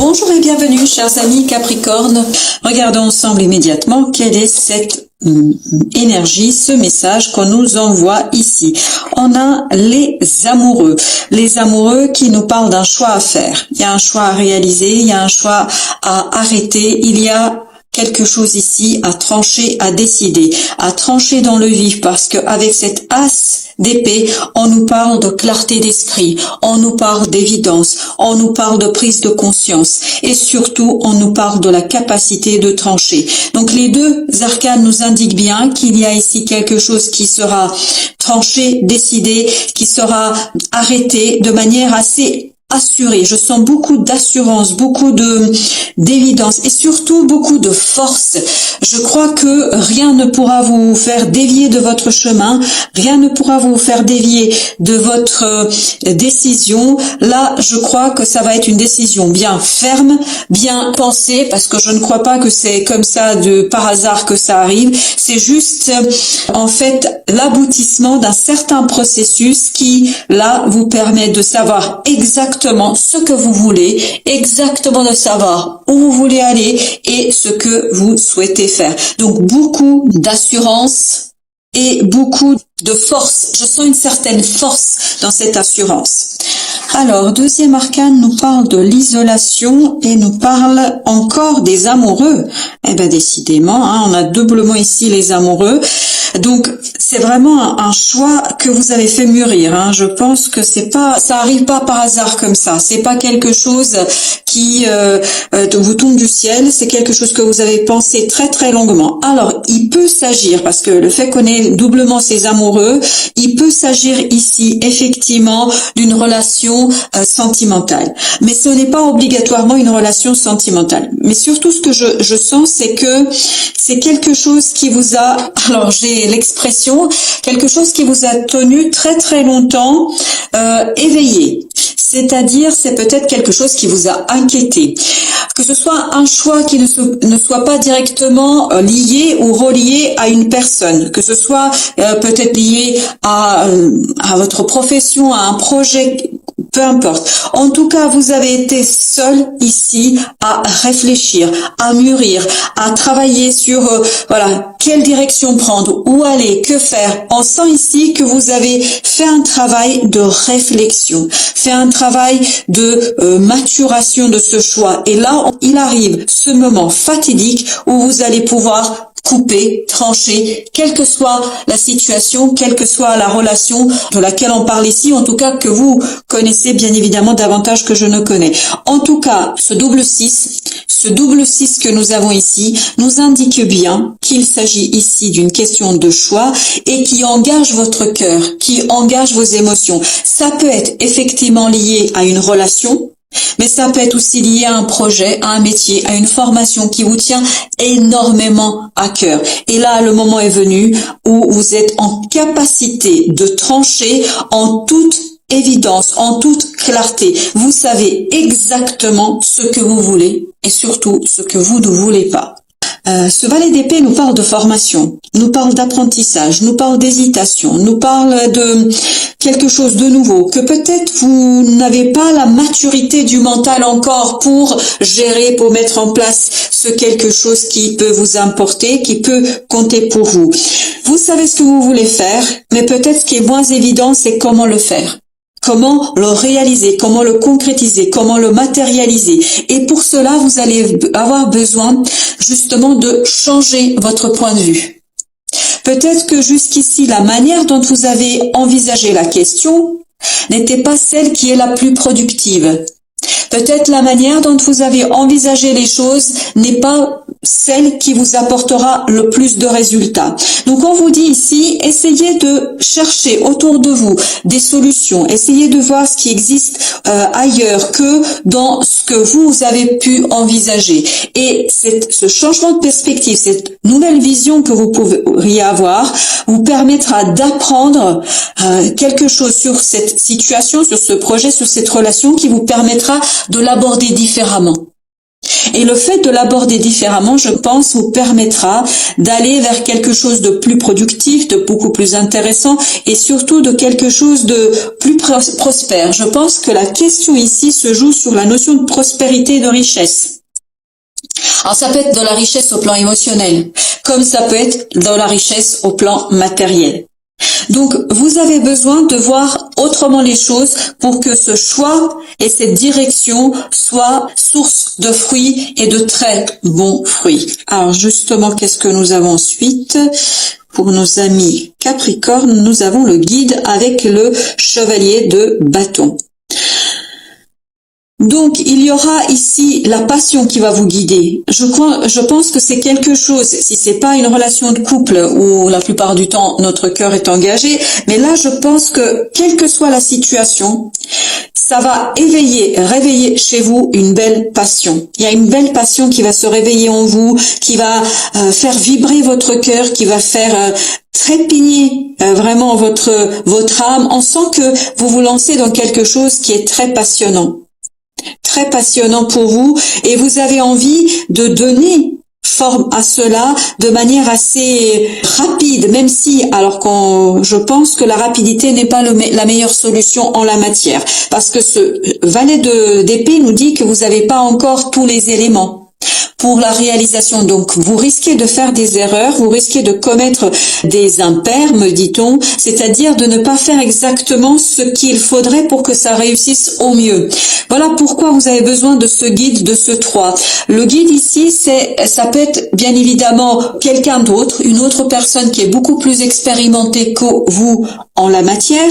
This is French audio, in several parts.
Bonjour et bienvenue, chers amis Capricorne. Regardons ensemble immédiatement quelle est cette énergie, ce message qu'on nous envoie ici. On a les amoureux qui nous parlent d'un choix à faire. Il y a un choix à réaliser, il y a un choix à arrêter, il y a quelque chose ici à trancher, à décider, à trancher dans le vif, parce qu'avec cette as d'épée, on nous parle de clarté d'esprit, on nous parle d'évidence, on nous parle de prise de conscience et surtout on nous parle de la capacité de trancher. Donc les deux arcanes nous indiquent bien qu'il y a ici quelque chose qui sera tranché, décidé, qui sera arrêté de manière assez assuré. Je sens beaucoup d'assurance, beaucoup d'évidence et surtout beaucoup de force. Je crois que rien ne pourra vous faire dévier de votre chemin, rien ne pourra vous faire dévier de votre décision. Là, je crois que ça va être une décision bien ferme, bien pensée, parce que je ne crois pas que c'est comme ça par hasard que ça arrive. C'est juste en fait l'aboutissement d'un certain processus qui là vous permet de savoir exactement ce que vous voulez, exactement de savoir où vous voulez aller et ce que vous souhaitez faire. Donc beaucoup d'assurance et beaucoup de force. Je sens une certaine force dans cette assurance. Alors, deuxième arcane nous parle de l'isolation et nous parle encore des amoureux. Eh ben décidément, hein, on a doublement ici les amoureux. Donc c'est vraiment un choix que vous avez fait mûrir. Hein. Je pense que ça arrive pas par hasard comme ça. C'est pas quelque chose qui vous tombe du ciel. C'est quelque chose que vous avez pensé très très longuement. Alors il peut s'agir, parce que le fait qu'on ait doublement ces amoureux, il peut s'agir ici effectivement d'une relation sentimentale. Mais ce n'est pas obligatoirement une relation sentimentale. Mais surtout ce que je sens, c'est que c'est quelque chose qui vous a, alors j'ai l'expression, quelque chose qui vous a tenu très très longtemps éveillé. C'est-à-dire, c'est peut-être quelque chose qui vous a inquiété. Que ce soit un choix qui ne soit pas directement lié ou relié à une personne, que ce soit peut-être lié à votre profession, à un projet, peu importe. En tout cas, vous avez été seul ici à réfléchir, à mûrir, à travailler sur quelle direction prendre, où aller, que faire. On sent ici que vous avez fait un travail de réflexion, fait un travail de maturation de ce choix. Et là, il arrive ce moment fatidique où vous allez pouvoir couper, trancher, quelle que soit la situation, quelle que soit la relation de laquelle on parle ici, en tout cas que vous connaissez bien évidemment davantage que je ne connais. En tout cas, ce double 6 que nous avons ici nous indique bien qu'il s'agit ici d'une question de choix et qui engage votre cœur, qui engage vos émotions. Ça peut être effectivement lié à une relation, mais ça peut être aussi lié à un projet, à un métier, à une formation qui vous tient énormément à cœur. Et là, le moment est venu où vous êtes en capacité de trancher en toute évidence, en toute clarté. Vous savez exactement ce que vous voulez et surtout ce que vous ne voulez pas. Ce valet d'épée nous parle de formation, nous parle d'apprentissage, nous parle d'hésitation, nous parle de quelque chose de nouveau, que peut-être vous n'avez pas la maturité du mental encore pour gérer, pour mettre en place ce quelque chose qui peut vous importer, qui peut compter pour vous. Vous savez ce que vous voulez faire, mais peut-être ce qui est moins évident, c'est comment le faire. Comment le réaliser, comment le concrétiser, comment le matérialiser. Et pour cela, vous allez avoir besoin justement de changer votre point de vue. Peut-être que jusqu'ici, la manière dont vous avez envisagé la question n'était pas celle qui est la plus productive. Peut-être la manière dont vous avez envisagé les choses n'est pas celle qui vous apportera le plus de résultats. Donc on vous dit ici, essayez de chercher autour de vous des solutions, essayez de voir ce qui existe ailleurs que dans ce que vous avez pu envisager. Et ce changement de perspective, cette nouvelle vision que vous pourriez avoir, vous permettra d'apprendre quelque chose sur cette situation, sur ce projet, sur cette relation qui vous permettra de l'aborder différemment. Et le fait de l'aborder différemment, je pense, vous permettra d'aller vers quelque chose de plus productif, de beaucoup plus intéressant et surtout de quelque chose de plus prospère. Je pense que la question ici se joue sur la notion de prospérité et de richesse. Alors ça peut être de la richesse au plan émotionnel, comme ça peut être de la richesse au plan matériel. Donc, vous avez besoin de voir autrement les choses pour que ce choix et cette direction soient source de fruits et de très bons fruits. Alors, justement, qu'est-ce que nous avons ensuite? Pour nos amis Capricorne, nous avons le guide avec le chevalier de bâton. Donc, il y aura ici la passion qui va vous guider. Je pense que c'est quelque chose, si c'est pas une relation de couple où la plupart du temps notre cœur est engagé, mais là je pense que quelle que soit la situation, ça va réveiller chez vous une belle passion. Il y a une belle passion qui va se réveiller en vous, qui va faire vibrer votre cœur, qui va faire trépigner vraiment votre âme. On sent que vous vous lancez dans quelque chose qui est très passionnant pour vous, et vous avez envie de donner forme à cela de manière assez rapide, même si, je pense que la rapidité n'est pas la meilleure solution en la matière, parce que ce valet d'épée nous dit que vous n'avez pas encore tous les éléments pour la réalisation. Donc, vous risquez de faire des erreurs, vous risquez de commettre des impairs, me dit-on, c'est-à-dire de ne pas faire exactement ce qu'il faudrait pour que ça réussisse au mieux. Voilà pourquoi vous avez besoin de ce guide, de ce 3. Le guide ici, ça peut être bien évidemment quelqu'un d'autre, une autre personne qui est beaucoup plus expérimentée que vous en la matière.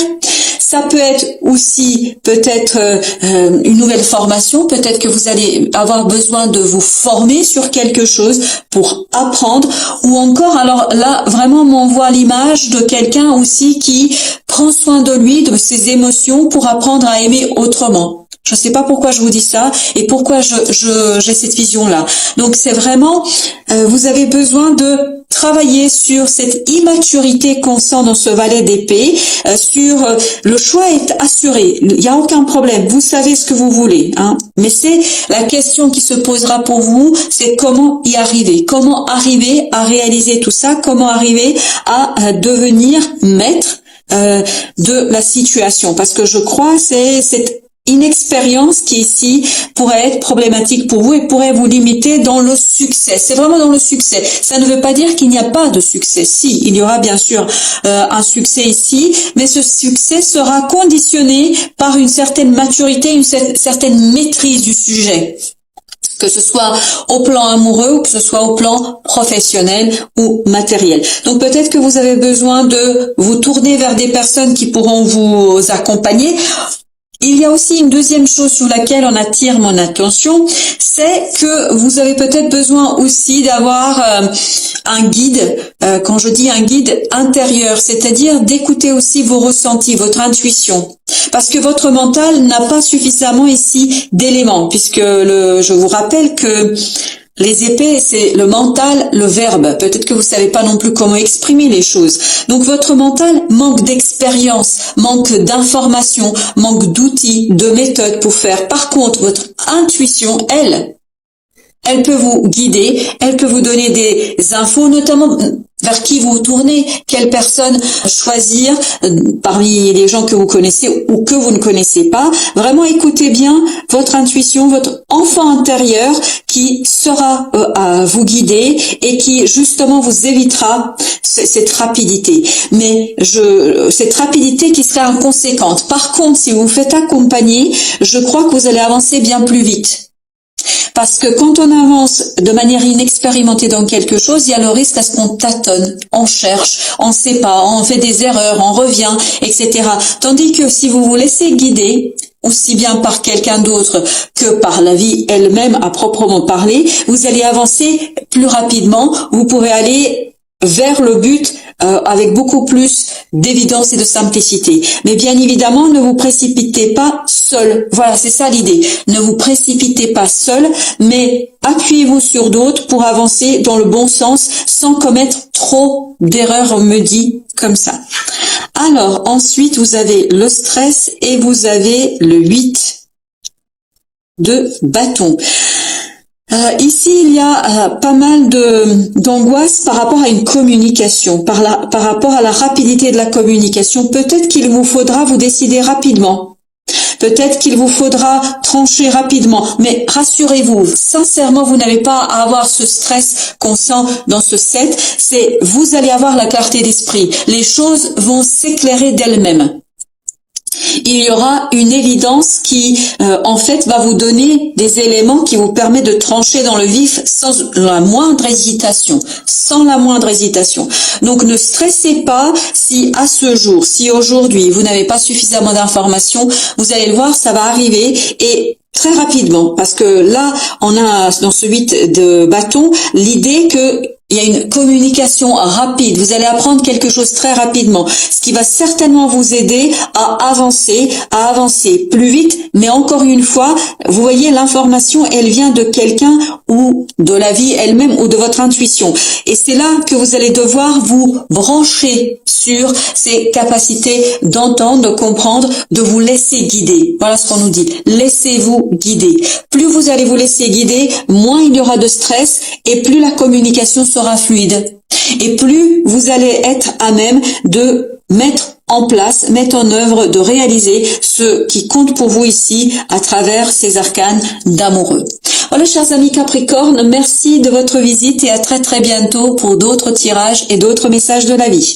Ça peut être aussi peut-être une nouvelle formation, peut-être que vous allez avoir besoin de vous former sur quelque chose pour apprendre, ou encore, alors là, vraiment m'envoie l'image de quelqu'un aussi qui prend soin de lui, de ses émotions pour apprendre à aimer autrement. Je ne sais pas pourquoi je vous dis ça et pourquoi j'ai cette vision-là. Donc c'est vraiment, vous avez besoin de travailler sur cette immaturité qu'on sent dans ce valet d'épée, le choix est assuré, il n'y a aucun problème, vous savez ce que vous voulez, hein. Mais c'est la question qui se posera pour vous, c'est comment y arriver, comment arriver à réaliser tout ça, comment arriver à devenir maître de la situation, parce que je crois c'est cette inexpérience qui ici pourrait être problématique pour vous et pourrait vous limiter dans le succès. C'est vraiment dans le succès. Ça ne veut pas dire qu'il n'y a pas de succès. Si, il y aura bien sûr un succès ici, mais ce succès sera conditionné par une certaine maturité, une certaine maîtrise du sujet, que ce soit au plan amoureux ou que ce soit au plan professionnel ou matériel. Donc peut-être que vous avez besoin de vous tourner vers des personnes qui pourront vous accompagner. Il y a aussi une deuxième chose sur laquelle on attire mon attention, c'est que vous avez peut-être besoin aussi d'avoir un guide, quand je dis un guide intérieur, c'est-à-dire d'écouter aussi vos ressentis, votre intuition. Parce que votre mental n'a pas suffisamment ici d'éléments, puisque je vous rappelle que les épées, c'est le mental, le verbe. Peut-être que vous savez pas non plus comment exprimer les choses. Donc votre mental manque d'expérience, manque d'informations, manque d'outils, de méthodes pour faire. Par contre, votre intuition, elle peut vous guider, elle peut vous donner des infos, notamment vers qui vous tournez, quelle personne choisir parmi les gens que vous connaissez ou que vous ne connaissez pas. Vraiment écoutez bien votre intuition, votre enfant intérieur qui sera à vous guider et qui justement vous évitera cette rapidité. Mais cette rapidité qui serait inconséquente. Par contre, si vous vous faites accompagner, je crois que vous allez avancer bien plus vite. Parce que quand on avance de manière inexpérimentée dans quelque chose, il y a le risque à ce qu'on tâtonne, on cherche, on ne sait pas, on fait des erreurs, on revient, etc. Tandis que si vous vous laissez guider, aussi bien par quelqu'un d'autre que par la vie elle-même à proprement parler, vous allez avancer plus rapidement, vous pourrez aller vers le but avec beaucoup plus d'évidence et de simplicité. Mais bien évidemment, ne vous précipitez pas seul. Voilà, c'est ça l'idée. Ne vous précipitez pas seul, mais appuyez-vous sur d'autres pour avancer dans le bon sens sans commettre trop d'erreurs, on me dit comme ça. Alors, ensuite, vous avez le stress et vous avez le 8 de bâton. Ici, il y a pas mal d'angoisse par rapport à une communication, par rapport à la rapidité de la communication. Peut-être qu'il vous faudra vous décider rapidement. Peut-être qu'il vous faudra trancher rapidement, mais rassurez-vous, sincèrement, vous n'avez pas à avoir ce stress qu'on sent dans ce set. Vous allez avoir la clarté d'esprit. Les choses vont s'éclairer d'elles-mêmes. Il y aura une évidence qui, en fait, va vous donner des éléments qui vous permettent de trancher dans le vif sans la moindre hésitation. Sans la moindre hésitation. Donc, ne stressez pas si à ce jour, si aujourd'hui, vous n'avez pas suffisamment d'informations, vous allez le voir, ça va arriver et très rapidement. Parce que là, on a dans ce 8 de bâton l'idée que il y a une communication rapide. Vous allez apprendre quelque chose très rapidement, ce qui va certainement vous aider à avancer plus vite. Mais encore une fois, vous voyez, l'information, elle vient de quelqu'un ou de la vie elle-même ou de votre intuition. Et c'est là que vous allez devoir vous brancher sur ces capacités d'entendre, de comprendre, de vous laisser guider. Voilà ce qu'on nous dit. Laissez-vous guider. Plus vous allez vous laisser guider, moins il y aura de stress et plus la communication sera fluide. Et plus vous allez être à même de mettre en place, mettre en œuvre, de réaliser ce qui compte pour vous ici à travers ces arcanes d'amoureux. Voilà, chers amis Capricorne, merci de votre visite et à très bientôt pour d'autres tirages et d'autres messages de la vie.